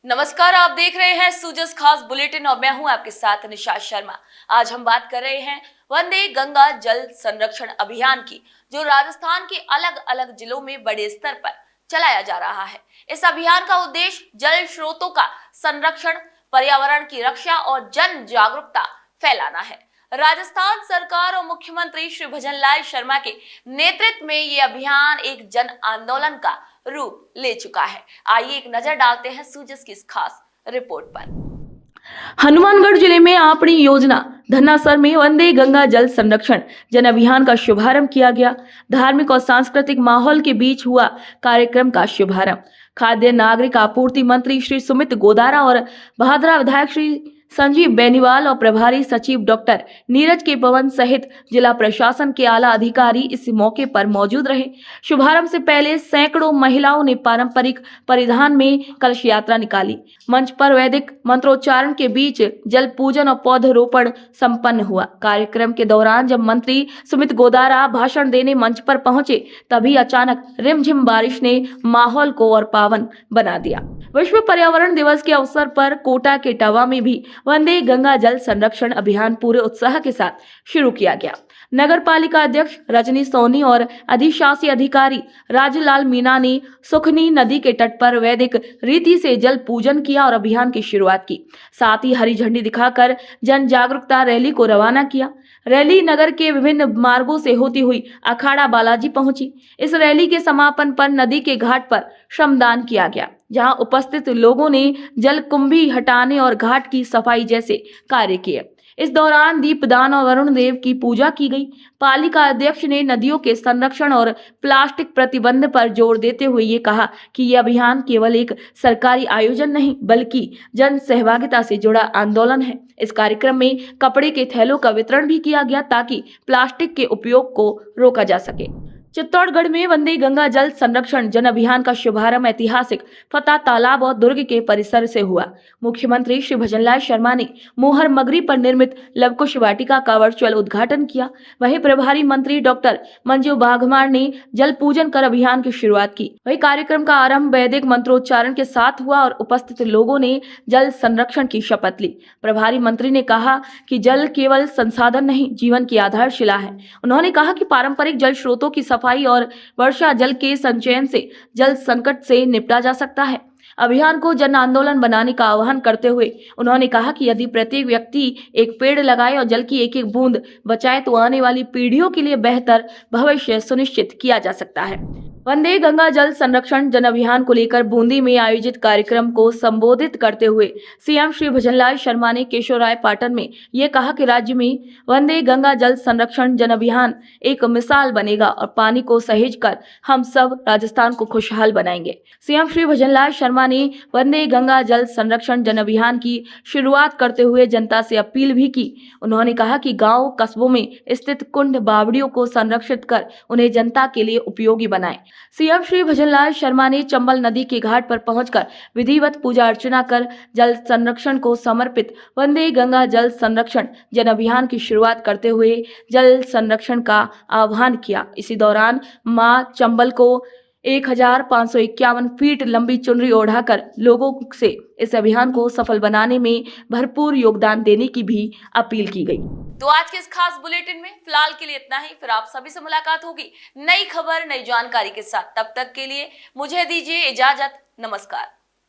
नमस्कार, आप देख रहे हैं सूजस खास बुलेटिन और मैं हूं आपके साथ निशा शर्मा। आज हम बात कर रहे हैं वंदे गंगा जल संरक्षण अभियान की, जो राजस्थान के अलग अलग जिलों में बड़े स्तर पर चलाया जा रहा है। इस अभियान का उद्देश्य जल स्रोतों का संरक्षण, पर्यावरण की रक्षा और जन जागरूकता फैलाना है। राजस्थान सरकार और मुख्यमंत्री श्री भजनलाल शर्मा के नेतृत्व में ये अभियान एक जन आंदोलन का रूप ले चुका है। आइए एक नजर डालते हैं सूजस की इस खास रिपोर्ट पर। हनुमानगढ़ जिले में आपणी योजना धन्नासर में वंदे गंगा जल संरक्षण जन अभियान का शुभारंभ किया गया। धार्मिक और सांस्कृतिक माहौल के बीच हुआ कार्यक्रम का शुभारंभ खाद्य नागरिक आपूर्ति मंत्री श्री सुमित गोदारा और भादरा विधायक श्री संजीव बेनीवाल और प्रभारी सचिव डॉक्टर नीरज के पवन सहित जिला प्रशासन के आला अधिकारी इस मौके पर मौजूद रहे। शुभारंभ से पहले सैकड़ों महिलाओं ने पारंपरिक परिधान में कलश यात्रा निकाली। मंच पर वैदिक मंत्रोच्चारण के बीच जल पूजन और पौधरोपण संपन्न हुआ। कार्यक्रम के दौरान जब मंत्री सुमित गोदारा भाषण देने मंच पर पहुंचे, तभी अचानक रिमझिम बारिश ने माहौल को और पावन बना दिया। विश्व पर्यावरण दिवस के अवसर पर कोटा के टावा में भी वंदे गंगा जल संरक्षण अभियान पूरे उत्साह के साथ शुरू किया गया। नगर पालिका अध्यक्ष रजनी सोनी और अधिशासी अधिकारी राजलाल मीना ने सुखनी नदी के तट पर वैदिक रीति से जल पूजन किया और अभियान की शुरुआत की। साथ ही हरी झंडी दिखाकर जन जागरूकता रैली को रवाना किया। रैली नगर के विभिन्न मार्गों से होती हुई अखाड़ा बालाजी पहुंची। इस रैली के समापन पर नदी के घाट पर श्रमदान किया गया, जहां उपस्थित लोगों ने जल कुंभी हटाने और घाट की सफाई जैसे कार्य किए। इस दौरान दीपदान और वरुण देव की पूजा की गई। पालिका अध्यक्ष ने नदियों के संरक्षण और प्लास्टिक प्रतिबंध पर जोर देते हुए ये कहा कि ये अभियान केवल एक सरकारी आयोजन नहीं, बल्कि जन सहभागिता से जुड़ा आंदोलन है। इस कार्यक्रम में कपड़े के थैलों का वितरण भी किया गया ताकि प्लास्टिक के उपयोग को रोका जा सके। चित्तौड़गढ़ में वंदे गंगा जल संरक्षण जन अभियान का शुभारंभ ऐतिहासिक फता तालाब और दुर्ग के परिसर से हुआ। मुख्यमंत्री श्री भजनलाल शर्मा ने मोहर मगरी पर निर्मित लवकुश वाटिका का वर्चुअल उद्घाटन किया। वहीं प्रभारी मंत्री डॉक्टर मंजू बाघमार ने जल पूजन कर अभियान की शुरुआत की। वहीं कार्यक्रम का आरंभ वैदिक मंत्रोच्चारण के साथ हुआ और उपस्थित लोगों ने जल संरक्षण की शपथ ली। प्रभारी मंत्री ने कहा कि जल केवल संसाधन नहीं, जीवन की आधारशिला है। उन्होंने कहा कि पारंपरिक जल स्रोतों की सफाई और वर्षा जल के संचयन से जल संकट से निपटा जा सकता है। अभियान को जन आंदोलन बनाने का आह्वान करते हुए उन्होंने कहा कि यदि प्रत्येक व्यक्ति एक पेड़ लगाए और जल की एक एक बूंद बचाए, तो आने वाली पीढ़ियों के लिए बेहतर भविष्य सुनिश्चित किया जा सकता है। वंदे गंगा जल संरक्षण जन अभियान को लेकर बूंदी में आयोजित कार्यक्रम को संबोधित करते हुए सीएम श्री भजनलाल शर्मा ने केशवराय पाटन में ये कहा कि राज्य में वंदे गंगा जल संरक्षण जन अभियान एक मिसाल बनेगा और पानी को सहेज कर हम सब राजस्थान को खुशहाल बनाएंगे। सीएम श्री भजनलाल शर्मा ने वंदे गंगा जल संरक्षण जन अभियान की शुरुआत करते हुए जनता से अपील भी की। उन्होंने कहा कि गाँव कस्बों में स्थित कुंड बावड़ियों को संरक्षित कर उन्हें जनता के लिए उपयोगी बनाएं। सीएम श्री भजनलाल शर्मा ने चंबल नदी के घाट पर पहुंचकर विधिवत पूजा अर्चना कर जल संरक्षण को समर्पित वंदे गंगा जल संरक्षण जन अभियान की शुरुआत करते हुए जल संरक्षण का आह्वान किया। इसी दौरान मां चंबल को 1551 फीट लंबी चुनरी ओढ़ाकर लोगों से इस अभियान को सफल बनाने में भरपूर योगदान देने की भी अपील की गई। तो आज के इस खास बुलेटिन में फिलहाल के लिए इतना ही। फिर आप सभी से मुलाकात होगी नई खबर, नई जानकारी के साथ। तब तक के लिए मुझे दीजिए इजाजत। नमस्कार।